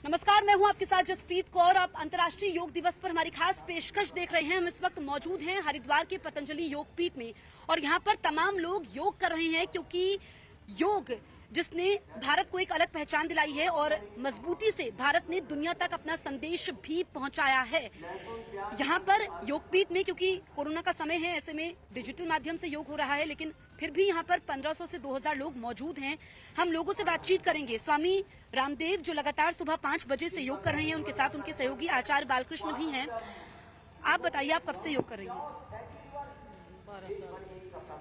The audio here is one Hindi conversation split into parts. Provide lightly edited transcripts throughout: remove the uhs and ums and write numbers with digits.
नमस्कार, मैं हूं आपके साथ जसप्रीत कौर। आप अंतर्राष्ट्रीय योग दिवस पर हमारी खास पेशकश देख रहे हैं। हम इस वक्त मौजूद हैं हरिद्वार के पतंजलि योग पीठ में और यहाँ पर तमाम लोग योग कर रहे हैं क्योंकि योग जिसने भारत को एक अलग पहचान दिलाई है और मजबूती से भारत ने दुनिया तक अपना संदेश भी पहुंचाया है। यहाँ पर योगपीठ में क्योंकि कोरोना का समय है, ऐसे में डिजिटल माध्यम से योग हो रहा है, लेकिन फिर भी यहाँ पर 1500 से 2000 लोग मौजूद हैं। हम लोगों से बातचीत करेंगे। स्वामी रामदेव जो लगातार सुबह 5 बजे से योग कर रहे हैं, उनके साथ उनके सहयोगी आचार्य बालकृष्ण भी हैं। आप बताइए, आप कब से योग कर रही हैं?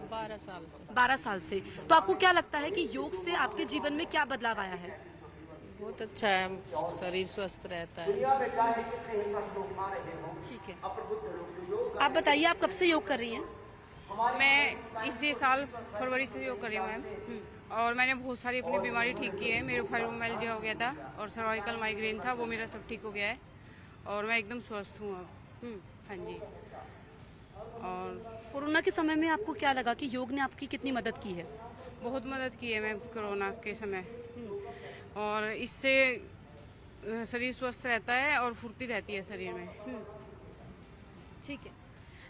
12 साल से। तो आपको क्या लगता है कि योग से आपके जीवन में क्या बदलाव आया है? बहुत अच्छा है, शरीर स्वस्थ रहता है। ठीक है, आप बताइए, आप कब से योग कर रही हैं? मैं इसी साल फरवरी से योग कर रही हूँ मैम। और मैंने बहुत सारी अपनी बीमारी ठीक की है। मेरे फाइब्रोमाइल्जिया हो गया था और सर्वाइकल माइग्रेन था, वो मेरा सब ठीक हो गया है और मैं एकदम स्वस्थ हूँ अब। हाँ जी। और कोरोना के समय में आपको क्या लगा कि योग ने आपकी कितनी मदद की है? बहुत मदद की है मैम कोरोना के समय। और इससे शरीर स्वस्थ रहता है और फुर्ती रहती है शरीर में। ठीक है,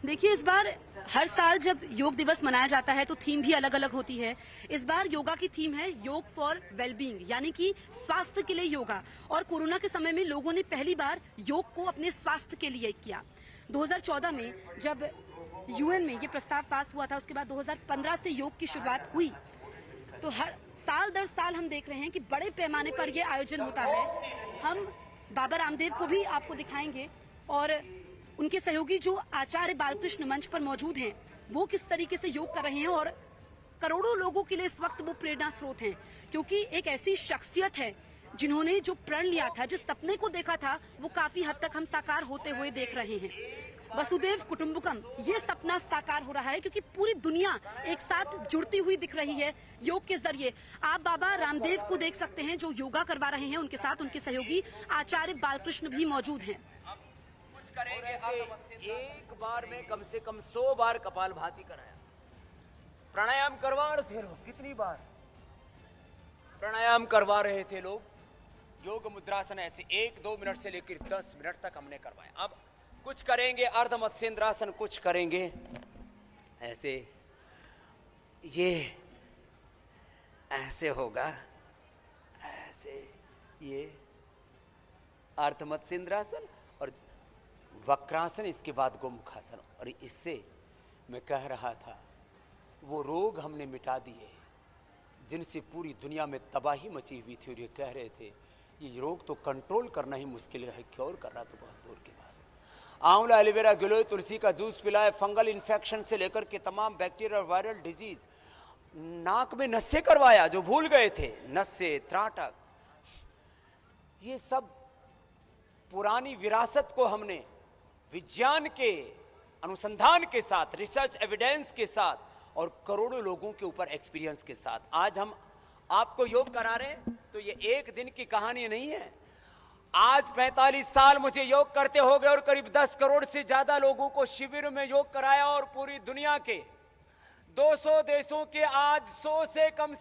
देखिए, इस बार हर साल जब योग दिवस मनाया जाता है तो थीम भी अलग अलग होती है। इस बार योगा की थीम है योग फॉर वेलबींग, यानी कि स्वास्थ्य के लिए योगा। और कोरोना के समय में लोगों ने पहली बार योग को अपने स्वास्थ्य के लिए किया। 2014 में जब यूएन में ये प्रस्ताव पास हुआ था, उसके बाद 2015 से योग की शुरुआत हुई। तो हर साल दर साल हम देख रहे हैं कि बड़े पैमाने पर यह आयोजन होता है। हम बाबा रामदेव को भी आपको दिखाएंगे और उनके सहयोगी जो आचार्य बालकृष्ण मंच पर मौजूद हैं, वो किस तरीके से योग कर रहे हैं और करोड़ों लोगों के लिए इस वक्त वो प्रेरणा स्रोत हैं। क्योंकि एक ऐसी शख्सियत है जिन्होंने जो प्रण लिया था, जिस सपने को देखा था, वो काफी हद तक हम साकार होते हुए देख रहे हैं। वसुदेव कुटुंबकम, ये सपना साकार हो रहा है क्योंकि पूरी दुनिया एक साथ जुड़ती हुई दिख रही है योग के जरिए। आप बाबा रामदेव को देख सकते हैं जो योगा करवा रहे हैं, उनके साथ उनके सहयोगी आचार्य बालकृष्ण भी मौजूद हैं। करेंगे से एक बार में कम से कम 100 बार कपालभाति कराया। प्राणायाम करवा रहे थे लोग, कितनी बार प्राणायाम करवा रहे थे लोग। योग मुद्रासन ऐसे 1-2 मिनट से लेकर 10 मिनट तक हमने करवाया। अब कुछ करेंगे अर्ध मत्स्येंद्रासन, कुछ करेंगे ऐसे, ये ऐसे होगा, ऐसे ये अर्ध मत्स्येंद्रासन और वक्रासन, इसके बाद गोमुखासन। और इससे मैं कह रहा था वो रोग हमने मिटा दिए जिनसे पूरी दुनिया में तबाही मची हुई थी। और ये कह रहे थे ये रोग तो कंट्रोल करना ही मुश्किल है, क्योर करना तो बहुत दूर की बात। आंवला, एलोवेरा, गिलोय, तुलसी का जूस पिलाए। फंगल इन्फेक्शन से लेकर के तमाम बैक्टीरिया और वायरल डिजीज। नाक में नस्से करवाया जो भूल गए थे, नस्से, त्राटक, ये सब पुरानी विरासत को हमने विज्ञान के अनुसंधान के साथ, रिसर्च एविडेंस के साथ और करोड़ों लोगों के ऊपर एक्सपीरियंस के साथ आज हम आपको योग करा रहे हैं। तो ये एक दिन की कहानी नहीं है। आज 45 साल मुझे योग करते हो गए और करीब 10 करोड़ से ज्यादा लोगों को शिविर में योग कराया और पूरी दुनिया के 200 देशों के आज 100 से कम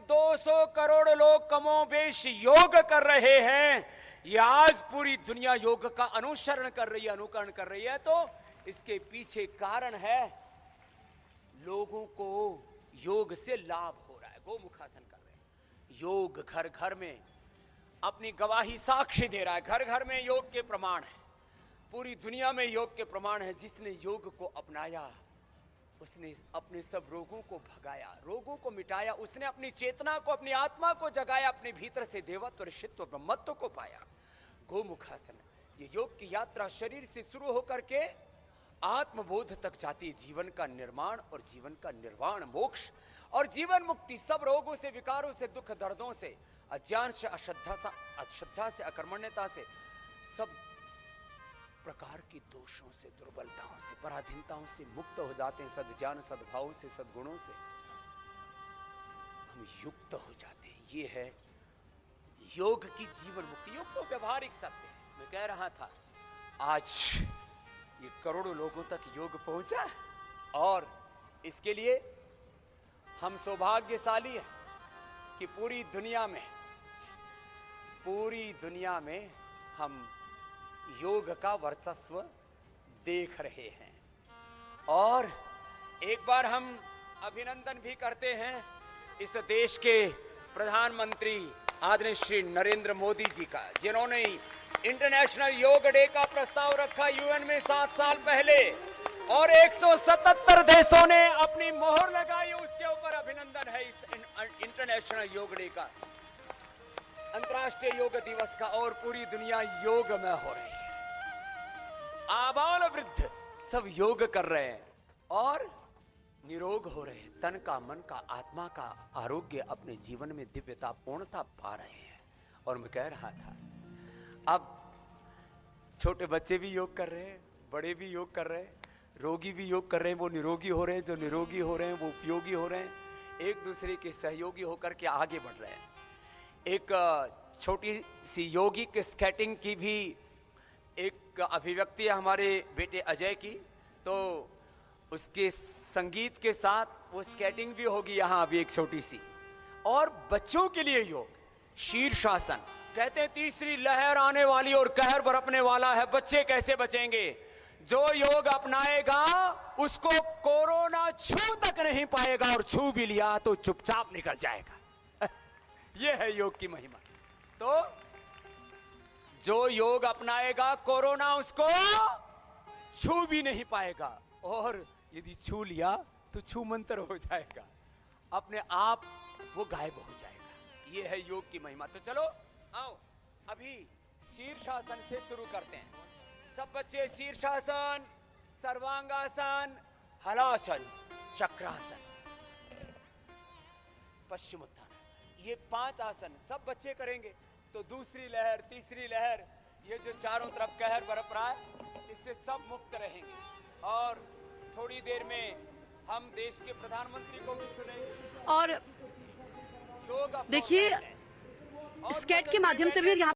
200 करोड़ लोग कमोबेश योग कर रहे हैं। ये आज पूरी दुनिया योग का अनुसरण कर रही है, अनुकरण कर रही है। तो इसके पीछे कारण है लोगों को योग से लाभ हो रहा है। गोमुखासन कर रहे हैं, योग घर घर में अपनी गवाही साक्ष्य दे रहा है। घर घर में योग के प्रमाण है, पूरी दुनिया में योग के प्रमाण है। जिसने योग को अपनाया उसने अपने सब रोगों को भगाया, रोगों को मिटाया। उसने अपनी चेतना को, अपनी आत्मा को जगाया, अपने भीतर से देवत्व, ऋषित्व, ब्रह्मत्व को पाया। गोमुखासन, ये योग की यात्रा शरीर से शुरू होकर के आत्मबोध तक जाती है। जीवन का निर्माण और जीवन का निर्वाण, मोक्ष और जीवन मुक्ति, सब रोगों से, विकारों से, दुख दर्दों से, अज्ञान से, अश्रद्धा से, अकर्मण्यता से, सब प्रकार की दोषों से, दुर्बलताओं से, पराधीनताओं से मुक्त हो जाते हैं। सद्ज्ञान, सद्भाव से, सद्गुणों से हम युक्त हो जाते हैं। ये है योग की जीवन मुक्ति। योग तो व्यवहारिक सत्य है। मैं कह रहा था आज ये करोड़ों लोगों तक योग पहुंचा और इसके लिए हम सौभाग्यशाली हैं कि पूरी दुनिया में पूरी दुनिया में हम योग का वर्चस्व देख रहे हैं। और एक बार हम अभिनंदन भी करते हैं इस देश के प्रधानमंत्री आदरणीय श्री नरेंद्र मोदी जी का, जिन्होंने इंटरनेशनल योग डे का प्रस्ताव रखा यूएन में 7 साल पहले और 177 देशों ने अपनी मोहर लगाई। उसके ऊपर अभिनंदन है इस इंटरनेशनल योग डे का, अंतर्राष्ट्रीय योग दिवस का। और पूरी दुनिया योग में हो रही है, आबाल वृद्ध सब योग कर रहे हैं और निरोग हो रहे हैं। तन का, मन का, आत्मा का आरोग्य अपने जीवन में दिव्यता पूर्णता पा रहे हैं। और मैं कह रहा था अब छोटे बच्चे भी योग कर रहे हैं, बड़े भी योग कर रहे हैं, रोगी भी योग कर रहे हैं, वो निरोगी हो रहे हैं, जो निरोगी हो रहे हैं वो उपयोगी हो रहे हैं, एक दूसरे के सहयोगी होकर के आगे बढ़ रहे हैं। एक छोटी सी योगिक स्केटिंग की भी एक अभिव्यक्ति है हमारे बेटे अजय की, तो उसके संगीत के साथ वो स्केटिंग भी होगी यहाँ अभी एक छोटी सी। और बच्चों के लिए योग, शीर्षासन, कहते हैं तीसरी लहर आने वाली और कहर बरपने वाला है, बच्चे कैसे बचेंगे? जो योग अपनाएगा उसको कोरोना छू तक नहीं पाएगा, और छू भी लिया तो चुपचाप निकल जाएगा। यह है योग की महिमा। तो जो योग अपनाएगा कोरोना उसको छू भी नहीं पाएगा, और यदि छू लिया तो छू मंतर हो जाएगा, अपने आप वो गायब हो जाएगा। ये है योग की महिमा। तो चलो आओ अभी शीर्षासन से शुरू करते हैं। सब बच्चे शीर्षासन, सर्वांगासन, हलासन, चक्रासन, पश्चिमोत्तानासन, ये 5 आसन सब बच्चे करेंगे। तो दूसरी लहर, तीसरी लहर, ये जो चारों तरफ कहर बरप रहा है, इससे सब मुक्त रहेंगे। और थोड़ी देर में हम देश के प्रधानमंत्री को भी सुनेंगे। और लोग देखिए स्केट के माध्यम से भी यहाँ